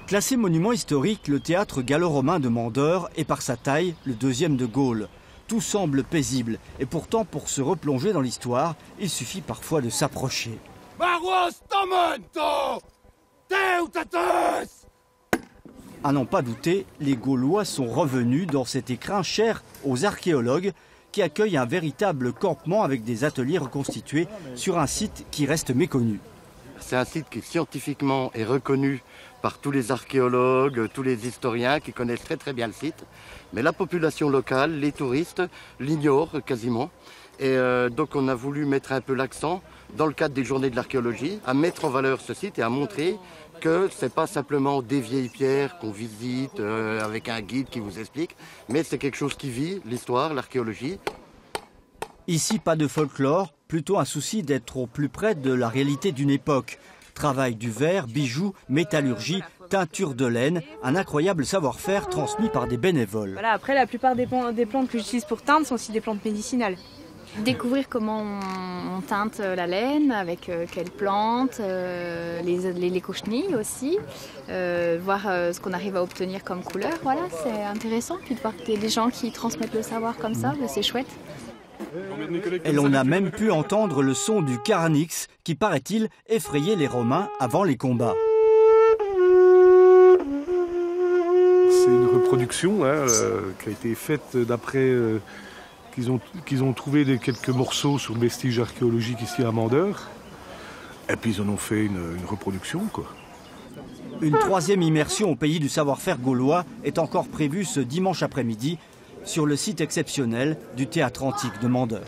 Classé monument historique, le théâtre gallo-romain de Mandeur est par sa taille le deuxième de Gaule. Tout semble paisible et pourtant pour se replonger dans l'histoire, il suffit parfois de s'approcher. À n'en pas douter, les Gaulois sont revenus dans cet écrin cher aux archéologues qui accueillent un véritable campement avec des ateliers reconstitués sur un site qui reste méconnu. C'est un site qui scientifiquement est reconnu par tous les archéologues, tous les historiens qui connaissent très très bien le site. Mais la population locale, les touristes, l'ignorent quasiment. Et donc on a voulu mettre un peu l'accent, dans le cadre des journées de l'archéologie, à mettre en valeur ce site et à montrer que ce n'est pas simplement des vieilles pierres qu'on visite avec un guide qui vous explique, mais c'est quelque chose qui vit, l'histoire, l'archéologie. Ici, pas de folklore, plutôt un souci d'être au plus près de la réalité d'une époque. Travail du verre, bijoux, métallurgie, teinture de laine, un incroyable savoir-faire transmis par des bénévoles. Voilà, après, la plupart des plantes que j'utilise pour teindre sont aussi des plantes médicinales. Découvrir comment on teinte la laine, avec quelles plantes, les cochenilles aussi, voir ce qu'on arrive à obtenir comme couleur. Voilà, c'est intéressant. Puis de voir qu'il y a des gens qui transmettent le savoir comme ça, c'est chouette. Et l'on a même pu entendre le son du carnix qui, paraît-il, effrayait les Romains avant les combats. C'est une reproduction qui a été faite d'après qu'ils ont trouvé quelques morceaux sur le vestige archéologique ici à Mandeur. Et puis ils en ont fait une reproduction, quoi. Une troisième immersion au pays du savoir-faire gaulois est encore prévue ce dimanche après-midi sur le site exceptionnel du théâtre antique de Mandeur.